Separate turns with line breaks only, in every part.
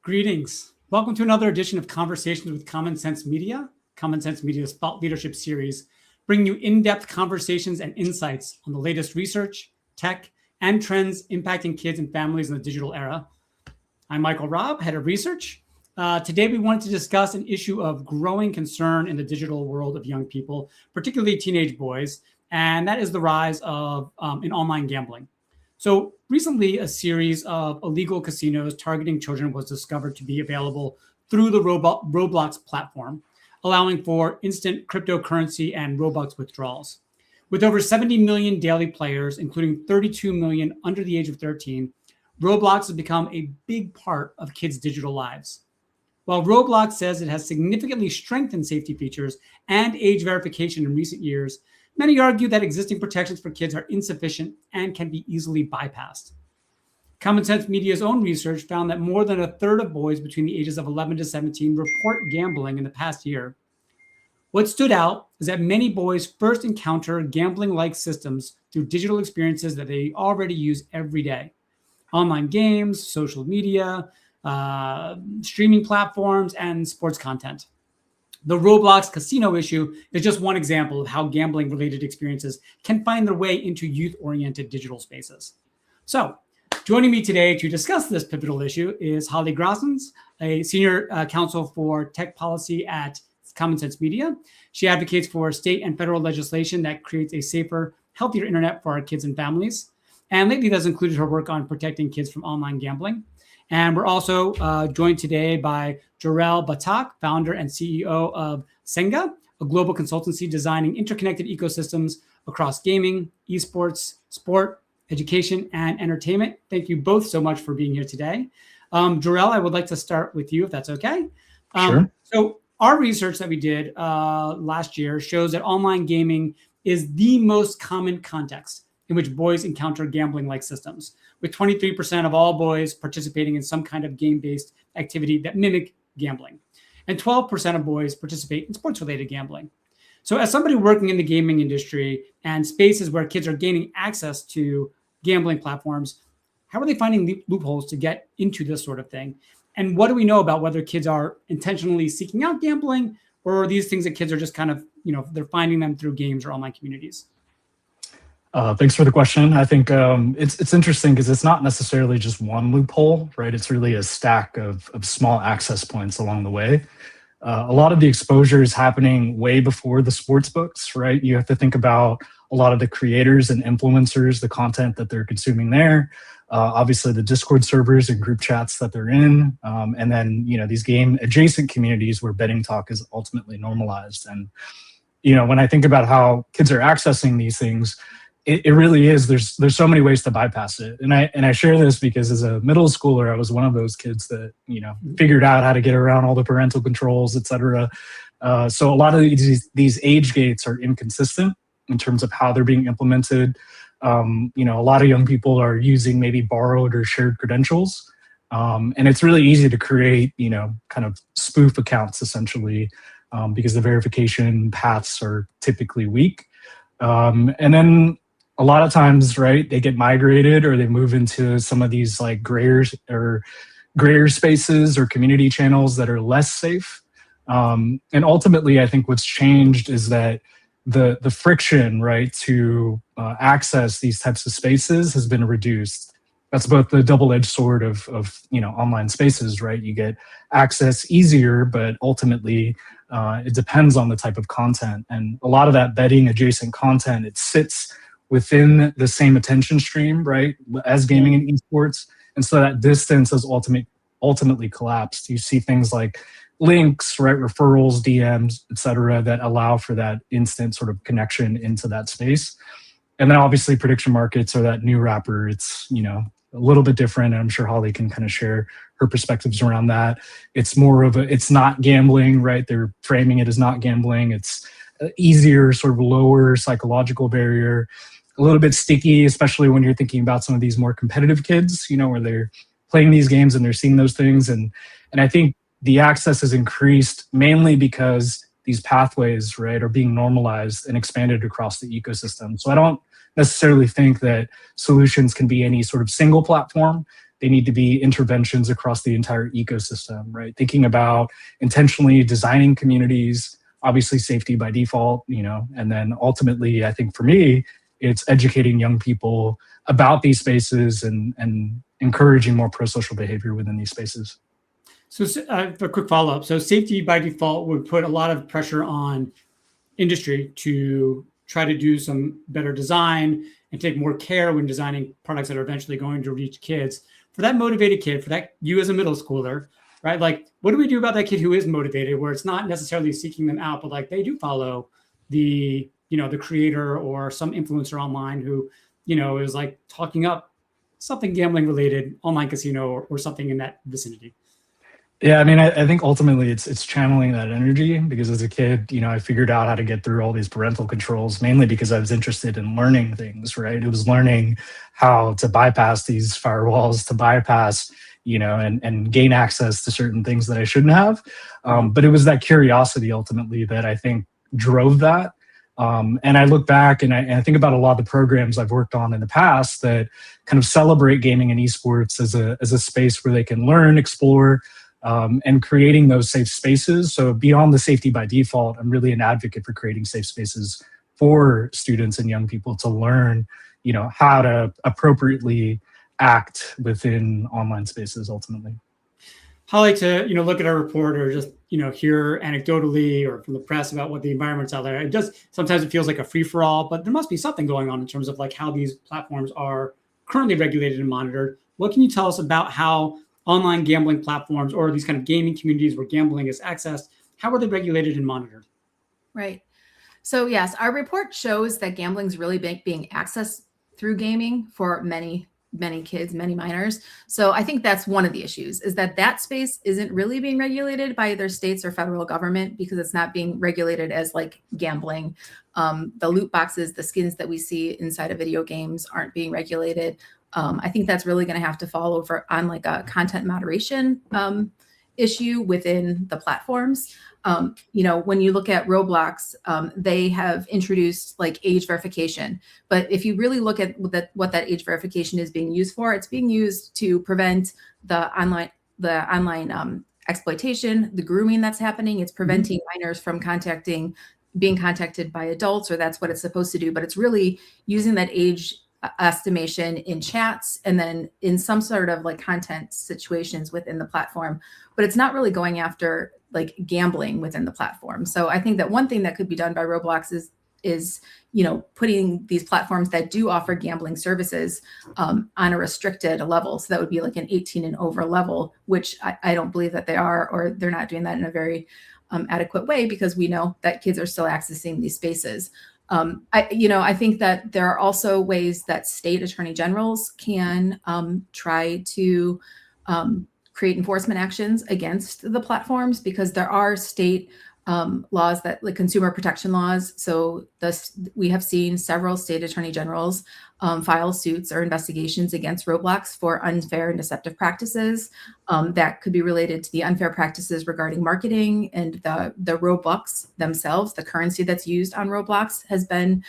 Greetings. Welcome to another edition of Conversations with Common Sense Media, Common Sense Media's thought leadership series, bringing you in-depth conversations and insights on the latest research, tech, and trends impacting kids and families in the digital era. I'm Robb, head of research. Today, we wanted to discuss an issue of growing concern in the digital world of young people, particularly teenage boys, and that is the rise of in online gambling. So recently, a series of illegal casinos targeting children was discovered to be available through the Roblox platform, allowing for instant cryptocurrency and Robux withdrawals. With over 70 million daily players, including 32 million under the age of 13, Roblox has become a big part of kids' digital lives. While Roblox says it has significantly strengthened safety features and age verification in recent years, many argue that existing protections for kids are insufficient and can be easily bypassed. Common Sense Media's own research found that more than a third of boys between the ages of 11 to 17 report gambling in the past year. What stood out is that many boys first encounter gambling-like systems through digital experiences that they already use every day. Online games, social media, streaming platforms, and sports content. The Roblox casino issue is just one example of how gambling-related experiences can find their way into youth-oriented digital spaces. So, joining me today to discuss this pivotal issue is Holly Grosshans, a senior counsel for tech policy at Common Sense Media. She advocates for state and federal legislation that creates a safer, healthier internet for our kids and families. And lately, that's included her work on protecting kids from online gambling. And we're also joined today by Jorrel Batac, founder and CEO of SXNGA, a global consultancy designing interconnected ecosystems across gaming, esports, sport, education, and entertainment. Thank you both so much for being here today. Jorrel, I would like to start with you, if that's okay.
Sure.
So our research that we did last year shows that online gaming is the most common context in which boys encounter gambling-like systems, with 23% of all boys participating in some kind of game-based activity that mimic gambling. And 12% of boys participate in sports-related gambling. So as somebody working in the gaming industry and spaces where kids are gaining access to gambling platforms, how are they finding loopholes to get into this sort of thing? And what do we know about whether kids are intentionally seeking out gambling, or are these things that kids are just kind of, they're finding them through games or online communities?
Thanks for the question. I think it's interesting because it's not necessarily just one loophole, right? It's really a stack of small access points along the way. A lot of the exposure is happening way before the sports books, right? You have to think about a lot of the creators and influencers, the content that they're consuming there, obviously the Discord servers and group chats that they're in, and then these game adjacent communities where betting talk is ultimately normalized. And when I think about how kids are accessing these things, it really is. There's so many ways to bypass it, and I share this because as a middle schooler, I was one of those kids that figured out how to get around all the parental controls, etc. So a lot of these age gates are inconsistent in terms of how they're being implemented. A lot of young people are using maybe borrowed or shared credentials, and it's really easy to create kind of spoof accounts essentially because the verification paths are typically weak, and then a lot of times, right, they get migrated or they move into some of these like grayer spaces or community channels that are less safe. And ultimately, I think what's changed is that the friction, right, to access these types of spaces has been reduced. That's both the double-edged sword of online spaces, right? You get access easier, but ultimately it depends on the type of content. And a lot of that betting adjacent content, it sits within the same attention stream, right, as gaming and esports. And so that distance has ultimately collapsed. You see things like links, right, referrals, DMs, et cetera, that allow for that instant sort of connection into that space. And then obviously prediction markets are that new wrapper. It's, a little bit different. And I'm sure Holly can kind of share her perspectives around that. It's more of it's not gambling, right? They're framing it as not gambling. It's easier, sort of lower psychological barrier. A little bit sticky, especially when you're thinking about some of these more competitive kids, where they're playing these games and they're seeing those things. And I think the access has increased mainly because these pathways, right, are being normalized and expanded across the ecosystem. So I don't necessarily think that solutions can be any sort of single platform. they need to be interventions across the entire ecosystem, right? Thinking about intentionally designing communities, obviously safety by default, and then ultimately, I think for me, it's educating young people about these spaces and encouraging more pro-social behavior within these spaces.
So a quick follow-up. So safety by default would put a lot of pressure on industry to try to do some better design and take more care when designing products that are eventually going to reach kids. For that motivated kid, for that you as a middle schooler, right? Like, what do we do about that kid who is motivated, where it's not necessarily seeking them out, but like they do follow the creator or some influencer online who, is like talking up something gambling related, online casino or something in that vicinity?
Yeah, I mean, I think ultimately it's channeling that energy, because as a kid, I figured out how to get through all these parental controls, mainly because I was interested in learning things, right? It was learning how to bypass these firewalls, to bypass, and gain access to certain things that I shouldn't have. But it was that curiosity ultimately that I think drove that. And I look back and I think about a lot of the programs I've worked on in the past that kind of celebrate gaming and esports as a space where they can learn, explore, and creating those safe spaces. So beyond the safety by default, I'm really an advocate for creating safe spaces for students and young people to learn, how to appropriately act within online spaces ultimately.
How I like to, look at a report or just, hear anecdotally or from the press about what the environment's out there. Sometimes it feels like a free for all, but there must be something going on in terms of like how these platforms are currently regulated and monitored. What can you tell us about how online gambling platforms or these kind of gaming communities where gambling is accessed, how are they regulated and monitored?
Right. So yes, our report shows that gambling is really being accessed through gaming for many kids, many minors. So I think that's one of the issues, is that space isn't really being regulated by either states or federal government, because it's not being regulated as like gambling. The loot boxes, the skins that we see inside of video games aren't being regulated. I think that's really going to have to fall over on like a content moderation issue within the platforms. When you look at Roblox, they have introduced like age verification. But if you really look at what that age verification is being used for, it's being used to prevent the online exploitation, the grooming that's happening. It's preventing minors from being contacted by adults, or that's what it's supposed to do. But it's really using that age estimation in chats and then in some sort of like content situations within the platform, but it's not really going after like gambling within the platform. So I think that one thing that could be done by Roblox is putting these platforms that do offer gambling services on a restricted level. So that would be like an 18 and over level, which I don't believe that they are, or they're not doing that in a very adequate way, because we know that kids are still accessing these spaces. I think that there are also ways that state attorney generals can try to create enforcement actions against the platforms, because there are state laws that like consumer protection laws. So we have seen several state attorney generals file suits or investigations against Roblox for unfair and deceptive practices that could be related to the unfair practices regarding marketing, and the Robux themselves. The currency that's used on Roblox has been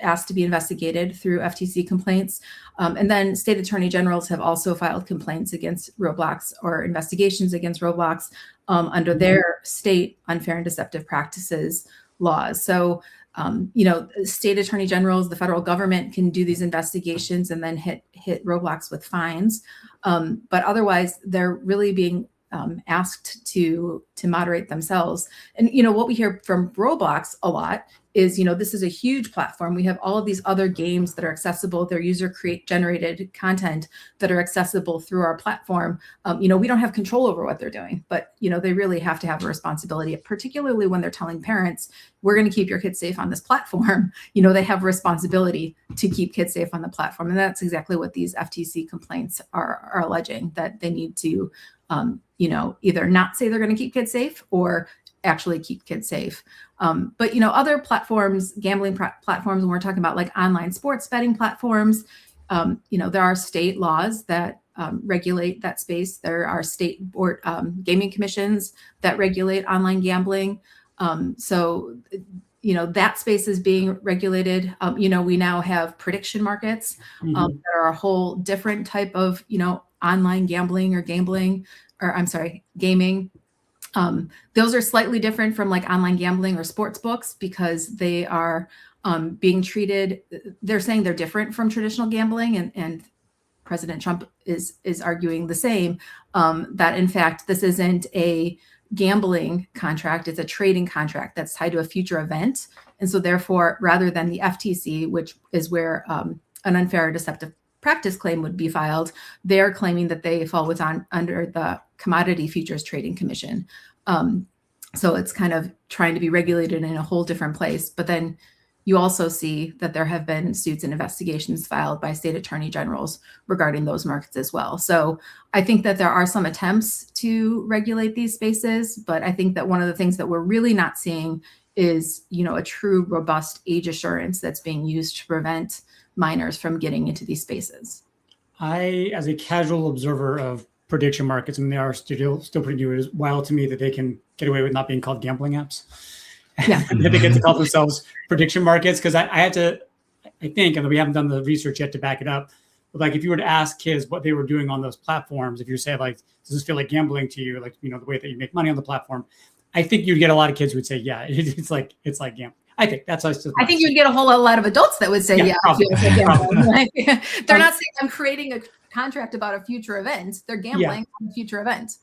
asked to be investigated through FTC complaints. And then state attorney generals have also filed complaints against Roblox or investigations against Roblox under their state unfair and deceptive practices laws. So, state attorney generals, the federal government can do these investigations and then hit Roblox with fines. But otherwise, they're really being asked to moderate themselves. And, what we hear from Roblox a lot is, this is a huge platform. We have all of these other games that are accessible. They're user-generated content that are accessible through our platform. We don't have control over what they're doing, but, they really have to have a responsibility, particularly when they're telling parents, we're going to keep your kids safe on this platform. They have a responsibility to keep kids safe on the platform. And that's exactly what these FTC complaints are alleging, that they need to, either not say they're going to keep kids safe or actually keep kids safe. But, other platforms, gambling platforms, when we're talking about like online sports betting platforms, there are state laws that regulate that space. There are state board gaming commissions that regulate online gambling. So that space is being regulated. We now have prediction markets that are a whole different type of, online gambling or gaming. Those are slightly different from like online gambling or sports books because they are being treated. They're saying they're different from traditional gambling, and President Trump is arguing the same, that in fact, this isn't a gambling contract, it's a trading contract that's tied to a future event. And so therefore, rather than the FTC, which is where an unfair or deceptive practice claim would be filed, they're claiming that they fall under the Commodity Futures Trading Commission. So it's kind of trying to be regulated in a whole different place. But then you also see that there have been suits and investigations filed by state attorney generals regarding those markets as well. So I think that there are some attempts to regulate these spaces, but I think that one of the things that we're really not seeing is, a true robust age assurance that's being used to prevent minors from getting into these spaces.
I, as a casual observer of prediction markets, they are still pretty new. It is wild to me that they can get away with not being called gambling apps.
Yeah.
And they get to call themselves prediction markets, because I think, and we haven't done the research yet to back it up, but like if you were to ask kids what they were doing on those platforms, if you say like, does this feel like gambling to you? Like, the way that you make money on the platform, I think you'd get a lot of kids who would say, yeah, it's like gambling. I think that's just.
I think you'd get a whole lot of adults that would say, yeah,
probably,
it feels like gambling. They're not saying I'm creating a contract about a future event. They're gambling on a future event.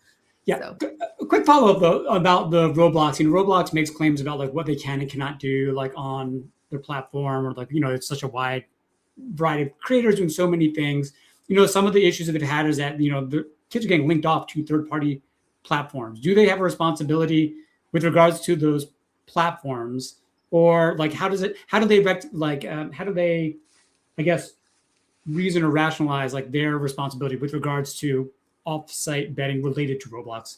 Yeah.
So.
A quick follow-up though about the Roblox. Roblox makes claims about like what they can and cannot do like on their platform, or like, it's such a wide variety of creators doing so many things. Some of the issues that they've had is that, the kids are getting linked off to third-party platforms. Do they have a responsibility with regards to those platforms, or like how do they, I guess, reason or rationalize like their responsibility with regards to off-site betting related to Roblox?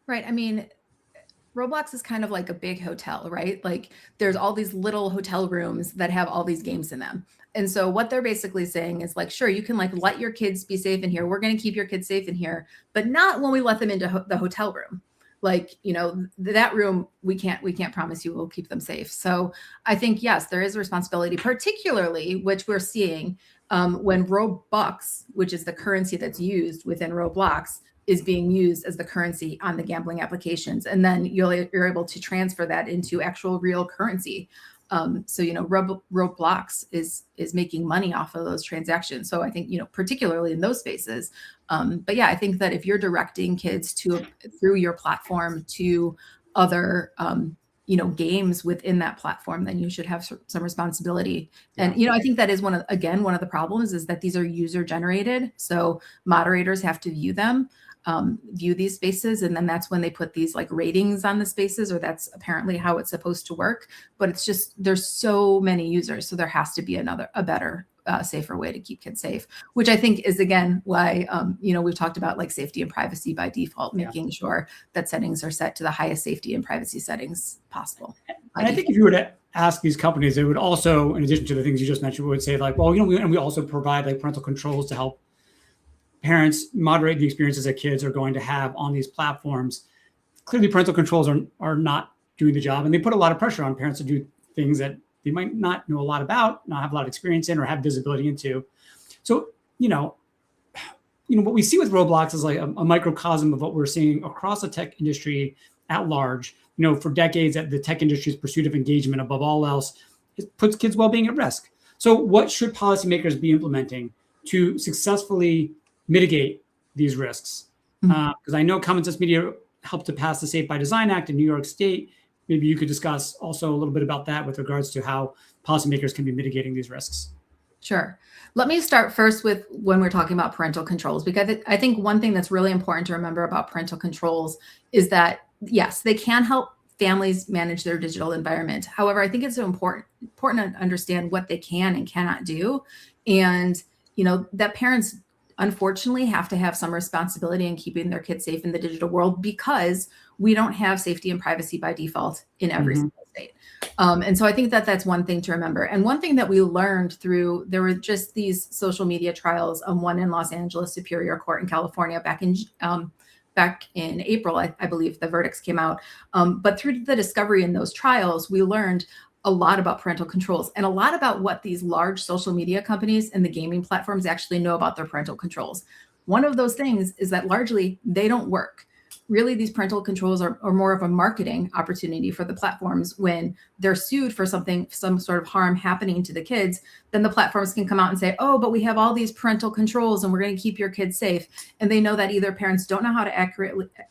Right. I mean, Roblox is kind of like a big hotel, right? Like there's all these little hotel rooms that have all these games in them. And so what they're basically saying is like, sure, you can like let your kids be safe in here. We're going to keep your kids safe in here, but not when we let them into the hotel room. Like, that room, we can't promise you we'll keep them safe. So I think, yes, there is a responsibility, particularly, which we're seeing when Robux, which is the currency that's used within Roblox, is being used as the currency on the gambling applications. And then you're able to transfer that into actual real currency. So, Roblox is making money off of those transactions. So I think, particularly in those spaces. But yeah, I think that if you're directing kids through your platform to other, games within that platform, then you should have some responsibility. And, I think that is one of the problems is that these are user generated. So moderators have to view these spaces. And then that's when they put these like ratings on the spaces, or that's apparently how it's supposed to work. But it's just, there's so many users. So there has to be a better, safer way to keep kids safe, which I think is, again, why, we've talked about like safety and privacy by default, making sure that settings are set to the highest safety and privacy settings possible.
And I think if you were to ask these companies, they would also, in addition to the things you just mentioned, would say like, well, we also provide like parental controls to help parents moderate the experiences that kids are going to have on these platforms. Clearly, parental controls are not doing the job, and they put a lot of pressure on parents to do things that they might not know a lot about, not have a lot of experience in, or have visibility into. So, what we see with Roblox is like a microcosm of what we're seeing across the tech industry at large. For decades, the tech industry's pursuit of engagement above all else, it puts kids' well-being at risk. So what should policymakers be implementing to successfully mitigate these risks? Because I know Common Sense Media helped to pass the Safe by Design Act in New York State. Maybe you could discuss also a little bit about that with regards to how policymakers can be mitigating these risks.
Sure. Let me start first with when we're talking about parental controls, because I think one thing that's really important to remember about parental controls is that, yes, they can help families manage their digital environment. However, I think it's so important to understand what they can and cannot do. And, that parents unfortunately have to have some responsibility in keeping their kids safe in the digital world, because we don't have safety and privacy by default in every single state. And so I think that that's one thing to remember. And one thing that we learned there were just these social media trials, one in Los Angeles Superior Court in California back in back in April, I believe the verdicts came out. But through the discovery in those trials, we learned a lot about parental controls and a lot about what these large social media companies and the gaming platforms actually know about their parental controls. One of those things is that largely they don't work. Really, these parental controls are more of a marketing opportunity for the platforms. When they're sued for some sort of harm happening to the kids, then the platforms can come out and say, oh, but we have all these parental controls and we're going to keep your kids safe. And they know that either parents don't know how to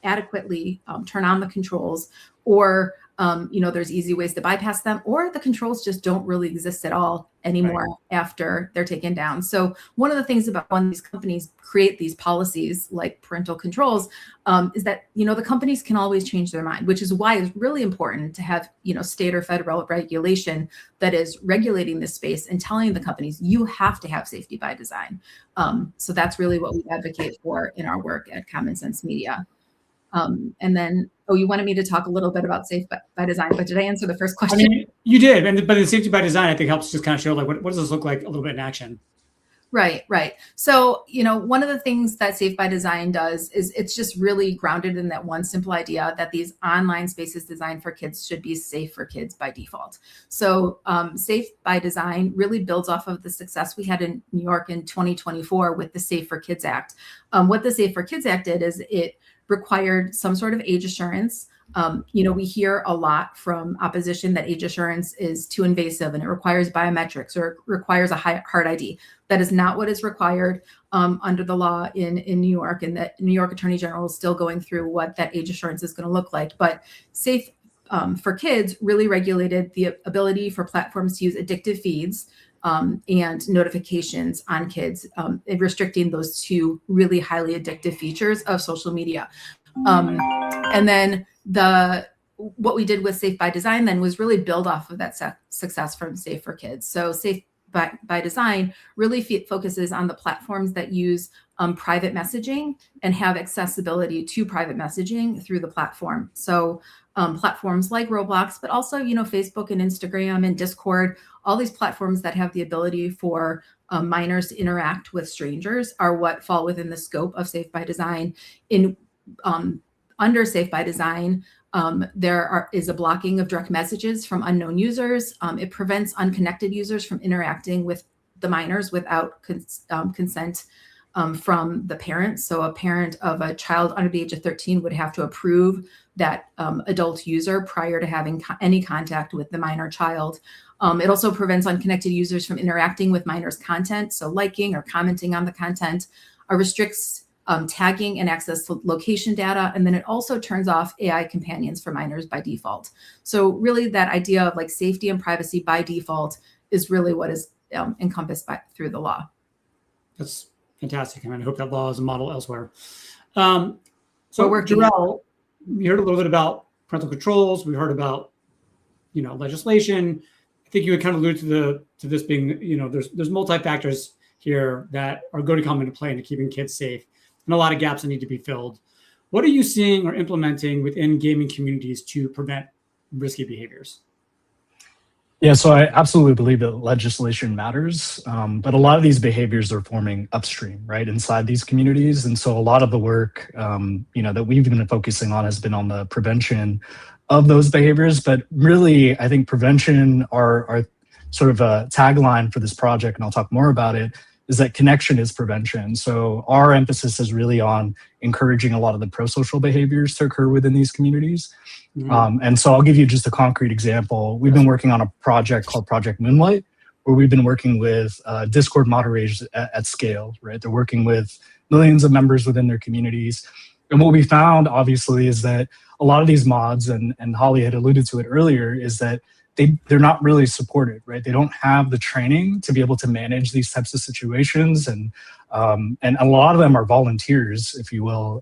adequately turn on the controls, or there's easy ways to bypass them, or the controls just don't really exist at all anymore after they're taken down. So one of the things about when these companies create these policies like parental controls is that, the companies can always change their mind, which is why it's really important to have, state or federal regulation that is regulating this space and telling the companies, you have to have safety by design. So that's really what we advocate for in our work at Common Sense Media. And then, you wanted me to talk a little bit about safe by design, but did I answer the first question?
I mean, you did, but the safety by design, I think, helps just kind of show like what does this look like a little bit in action.
Right. So, one of the things that Safe by Design does is it's just really grounded in that one simple idea that these online spaces designed for kids should be safe for kids by default. So Safe by Design really builds off of the success we had in New York in 2024 with the Safe for Kids Act. What the Safe for Kids Act did is it required some sort of age assurance. We hear a lot from opposition that age assurance is too invasive and it requires biometrics or it requires a hard ID. That is not what is required under the law in New York, and the New York Attorney General is still going through what that age assurance is going to look like. But Safe for Kids really regulated the ability for platforms to use addictive feeds and notifications on kids, restricting those two really highly addictive features of social media. And then what we did with Safe by Design then was really build off of that success from Safe for Kids. So Safe by Design really focuses on the platforms that use private messaging and have accessibility to private messaging through the platform. So platforms like Roblox, but also, Facebook and Instagram and Discord, all these platforms that have the ability for minors to interact with strangers are what fall within the scope of Safe by Design. Under Safe by Design, there is a blocking of direct messages from unknown users. It prevents unconnected users from interacting with the minors without consent from the parents. So a parent of a child under the age of 13 would have to approve that adult user prior to having any contact with the minor child. It also prevents unconnected users from interacting with minors' content, so liking or commenting on the content. Restricts tagging and access to location data. And then it also turns off AI companions for minors by default. So really that idea of like safety and privacy by default is really what is encompassed through the law.
That's fantastic. I mean, I hope that law is a model elsewhere.
So
Jorrel, we heard a little bit about parental controls. We heard about, legislation. I think you would kind of allude to this being, there's multi-factors here that are going to come into play into keeping kids safe, and a lot of gaps that need to be filled. What are you seeing or implementing within gaming communities to prevent risky behaviors?
Yeah, so I absolutely believe that legislation matters, but a lot of these behaviors are forming upstream, right, inside these communities. And so a lot of the work, that we've been focusing on has been on the prevention of those behaviors. But really, I think prevention, our sort of a tagline for this project, and I'll talk more about it, is that connection is prevention. So our emphasis is really on encouraging a lot of the pro-social behaviors to occur within these communities. Mm-hmm. And so I'll give you just a concrete example. We've been working on a project called Project Moonlight, where we've been working with Discord moderators at scale, right? They're working with millions of members within their communities. And what we found, obviously, is that a lot of these mods, and Holly had alluded to it earlier, is that they're not really supported, right? They don't have the training to be able to manage these types of situations, and a lot of them are volunteers, if you will,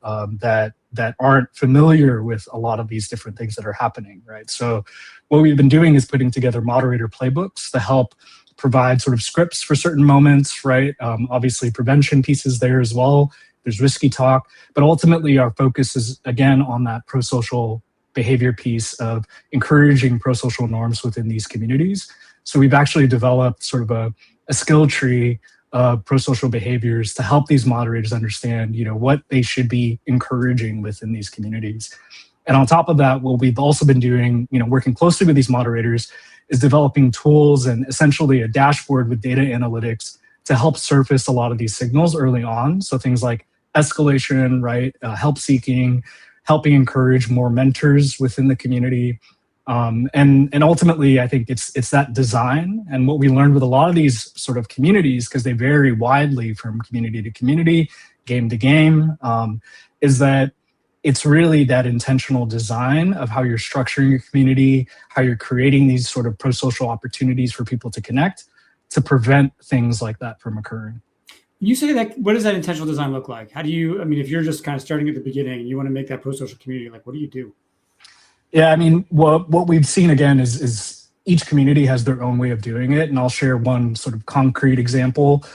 that aren't familiar with a lot of these different things that are happening, right? So what we've been doing is putting together moderator playbooks to help provide sort of scripts for certain moments, right? Obviously, prevention pieces there as well. There's risky talk, but ultimately our focus is again on that pro-social behavior piece of encouraging pro-social norms within these communities. So we've actually developed sort of a skill tree pro-social behaviors to help these moderators understand, what they should be encouraging within these communities. And on top of that, what we've also been doing, working closely with these moderators, is developing tools and essentially a dashboard with data analytics to help surface a lot of these signals early on. So things like escalation, right, help seeking, helping encourage more mentors within the community. And ultimately, I think it's that design. And what we learned with a lot of these sort of communities, because they vary widely from community to community, game to game, is that it's really that intentional design of how you're structuring your community, how you're creating these sort of pro-social opportunities for people to connect to prevent things like that from occurring.
You say that, what does that intentional design look like? How do you, if you're just kind of starting at the beginning and you want to make that pro-social community, like what do you do?
Yeah, what we've seen again is each community has their own way of doing it. And I'll share one sort of concrete example.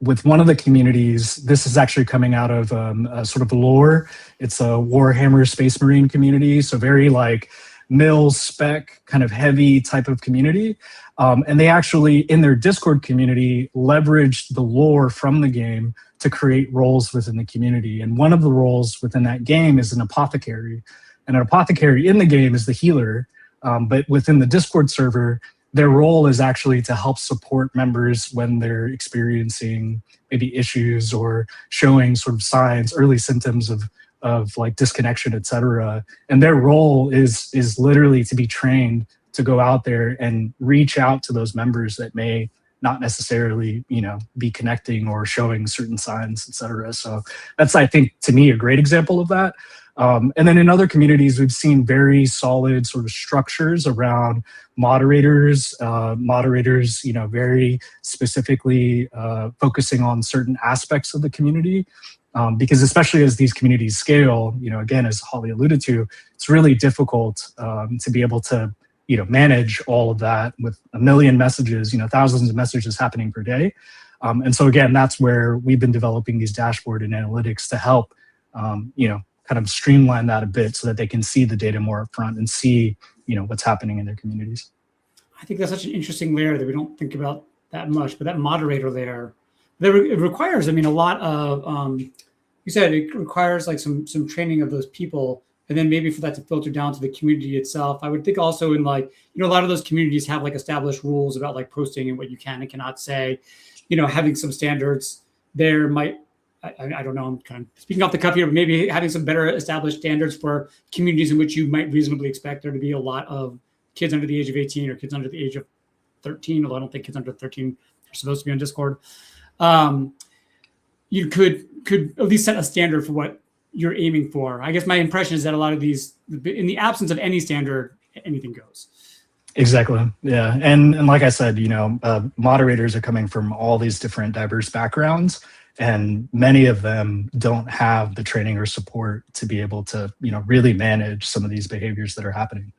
With one of the communities, this is actually coming out of a sort of lore. It's a Warhammer Space Marine community, so very like mil spec kind of heavy type of community. And they actually, in their Discord community, leveraged the lore from the game to create roles within the community. And one of the roles within that game is an apothecary. And an apothecary in the game is the healer, but within the Discord server, their role is actually to help support members when they're experiencing maybe issues or showing sort of signs, early symptoms of like disconnection, et cetera. And their role is literally to be trained to go out there and reach out to those members that may not necessarily, be connecting or showing certain signs, et cetera. So that's, I think, to me, a great example of that. And then in other communities, we've seen very solid sort of structures around moderators, very specifically focusing on certain aspects of the community. Because especially as these communities scale, again, as Holly alluded to, it's really difficult to be able to, manage all of that with a million messages, thousands of messages happening per day. And so again, that's where we've been developing these dashboard and analytics to help, kind of streamline that a bit so that they can see the data more upfront and see, what's happening in their communities.
I think that's such an interesting layer that we don't think about that much, but that moderator layer, it requires, a lot of, you said it requires like some training of those people, and then maybe for that to filter down to the community itself. I would think also in like, a lot of those communities have like established rules about like posting and what you can and cannot say, having some standards there might, I don't know, I'm kind of speaking off the cuff here, but maybe having some better established standards for communities in which you might reasonably expect there to be a lot of kids under the age of 18 or kids under the age of 13, although I don't think kids under 13 are supposed to be on Discord. You could at least set a standard for what you're aiming for. I guess my impression is that a lot of these, in the absence of any standard, anything goes.
Exactly. Yeah. And like I said, moderators are coming from all these different diverse backgrounds, and many of them don't have the training or support to be able to, really manage some of these behaviors that are happening.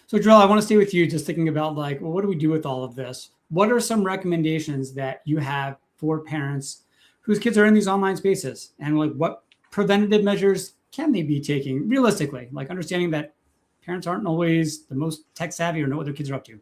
So Jorrel, I want to stay with you just thinking about like, well, what do we do with all of this? What are some recommendations that you have for parents whose kids are in these online spaces? And like, what preventative measures can they be taking realistically? Like understanding that parents aren't always the most tech savvy or know what their kids are up to.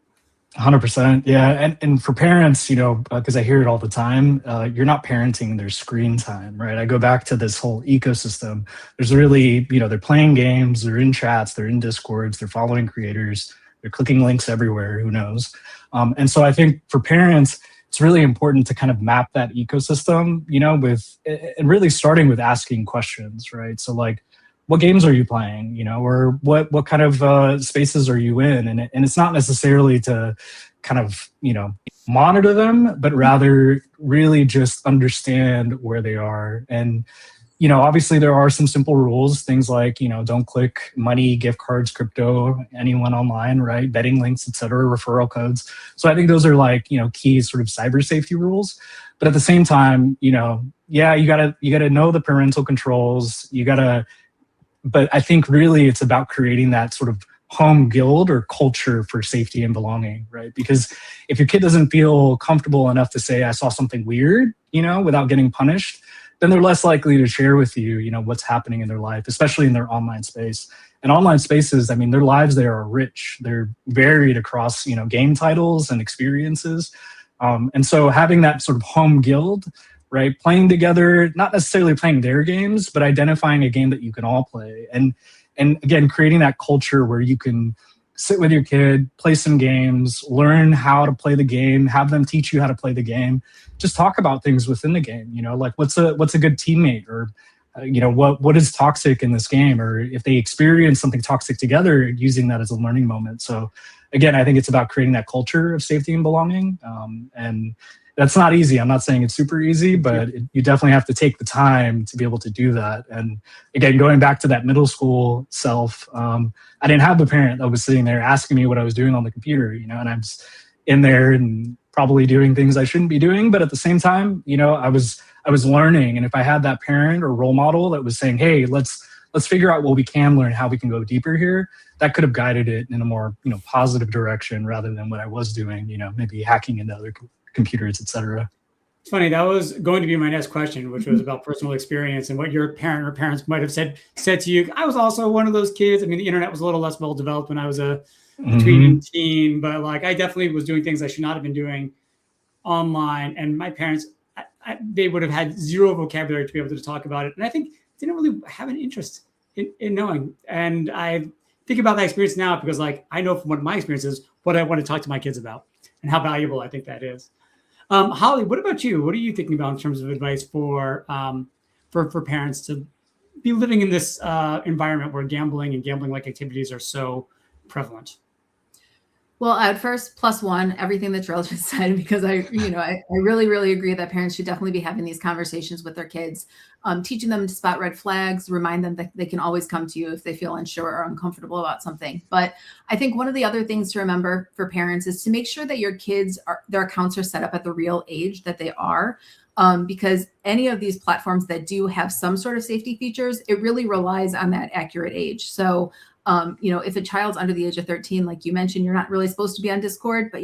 100%. Yeah. And for parents, because I hear it all the time, you're not parenting their screen time, right? I go back to this whole ecosystem. There's really, they're playing games, they're in chats, they're in Discords, they're following creators, they're clicking links everywhere, who knows? And so I think for parents, it's really important to kind of map that ecosystem, and really starting with asking questions, right? So like, what games are you playing, or what kind of spaces are you in? And it's not necessarily to kind of, monitor them, but rather really just understand where they are. And, obviously there are some simple rules, things like, don't click money, gift cards, crypto, anyone online, right? Betting links, et cetera, referral codes. So I think those are like, key sort of cyber safety rules. But at the same time, you gotta know the parental controls, but I think really it's about creating that sort of home guild or culture for safety and belonging, right? Because if your kid doesn't feel comfortable enough to say, I saw something weird, without getting punished, then they're less likely to share with you, what's happening in their life, especially in their online space. And online spaces, their lives there are rich. They're varied across, game titles and experiences. And so having that sort of home guild, right, playing together, not necessarily playing their games, but identifying a game that you can all play. And again, creating that culture where you can sit with your kid, play some games, learn how to play the game, have them teach you how to play the game. Just talk about things within the game, like what's a good teammate, or what is toxic in this game, or if they experience something toxic together, using that as a learning moment. So again, I think it's about creating that culture of safety and belonging. And that's not easy. I'm not saying it's super easy, but you definitely have to take the time to be able to do that. And again, going back to that middle school self, I didn't have the parent that was sitting there asking me what I was doing on the computer, and I'm just in there and probably doing things I shouldn't be doing. But at the same time, I was learning. And if I had that parent or role model that was saying, hey, let's figure out what we can learn, how we can go deeper here, that could have guided it in a more, positive direction rather than what I was doing, maybe hacking into other computers, etc.
It's funny, that was going to be my next question, which was about personal experience and what your parent or parents might have said to you. I was also one of those kids. I mean, the internet was a little less well developed when I was a tweeting teen, but I definitely was doing things I should not have been doing online. And my parents, they would have had zero vocabulary to be able to talk about it. And I think didn't really have an interest in knowing. And I think about that experience now because I know from one of my experiences what I want to talk to my kids about and how valuable I think that is. Holly, what about you? What are you thinking about in terms of advice for parents to be living in this environment where gambling and gambling-like activities are so prevalent?
Well, I would first +1 everything that Jorrel just said, because I really, really agree that parents should definitely be having these conversations with their kids, teaching them to spot red flags, remind them that they can always come to you if they feel unsure or uncomfortable about something. But I think one of the other things to remember for parents is to make sure that your kids, their accounts are set up at the real age that they are. Because any of these platforms that do have some sort of safety features, it really relies on that accurate age. So if a child's under the age of 13, like you mentioned, you're not really supposed to be on Discord, but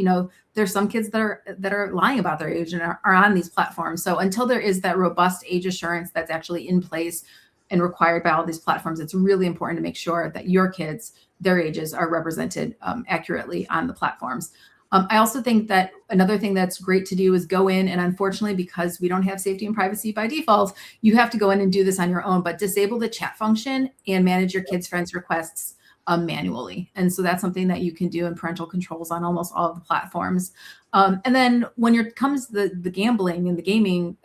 there's some kids that are lying about their age and are on these platforms. So until there is that robust age assurance that's actually in place and required by all these platforms, it's really important to make sure that your kids, their ages, are represented accurately on the platforms. I also think that another thing that's great to do is go in, and unfortunately, because we don't have safety and privacy by default, you have to go in and do this on your own, but disable the chat function and manage your kids' friends' requests manually. And so that's something that you can do in parental controls on almost all of the platforms. And then when it comes to the gambling and the gaming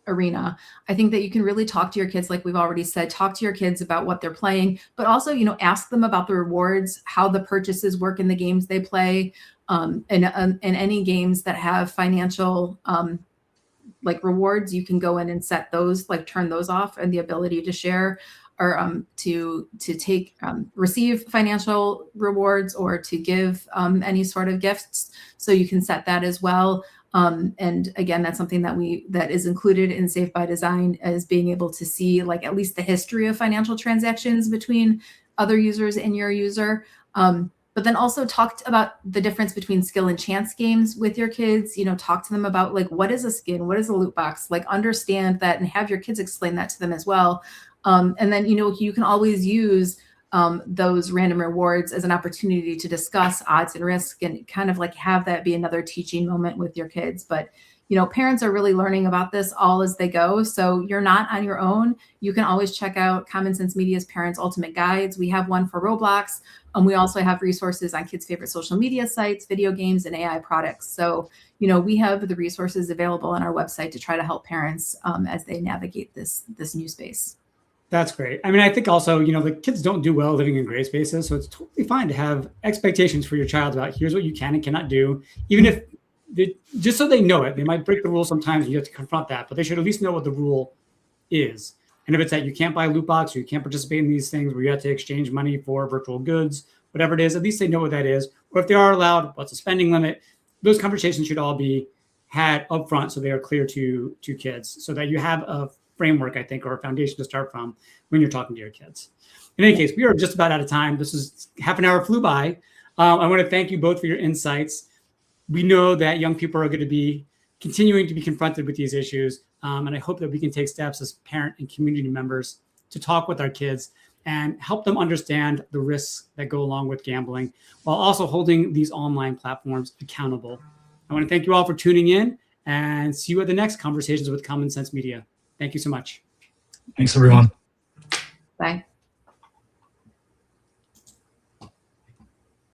arena, I think that you can really talk to your kids, like we've already said, talk to your kids about what they're playing, but also, ask them about the rewards, how the purchases work in the games they play, and any games that have financial rewards, you can go in and set those, turn those off, and the ability to share or to receive financial rewards or to give any sort of gifts. So you can set that as well. And again, that's something that is included in Safe by Design, as being able to see at least the history of financial transactions between other users and your user. But then also talk about the difference between skill and chance games with your kids. Talk to them about what is a skin, what is a loot box, understand that, and have your kids explain that to them as well. And then, you can always use those random rewards as an opportunity to discuss odds and risk and kind of have that be another teaching moment with your kids. But, parents are really learning about this all as they go. So you're not on your own. You can always check out Common Sense Media's Parents Ultimate Guides. We have one for Roblox. We also have resources on kids' favorite social media sites, video games, and AI products. So, we have the resources available on our website to try to help parents as they navigate this new space.
That's great. I mean, I think also, the kids don't do well living in gray spaces. So it's totally fine to have expectations for your child about here's what you can and cannot do, even if just so they know it. They might break the rules sometimes and you have to confront that, but they should at least know what the rule is. And if it's that you can't buy loot box or you can't participate in these things where you have to exchange money for virtual goods, whatever it is, at least they know what that is. Or if they are allowed, what's a spending limit? Those conversations should all be had upfront so they are clear to kids, so that you have a framework, I think, or a foundation to start from when you're talking to your kids. In any case, we are just about out of time. This is half an hour flew by. I want to thank you both for your insights. We know that young people are going to be continuing to be confronted with these issues. And I hope that we can take steps as parent and community members to talk with our kids and help them understand the risks that go along with gambling, while also holding these online platforms accountable I want to thank you all for tuning in and see you at the next Conversations with Common Sense Media. Thank you so much.
Thanks, everyone.
Bye.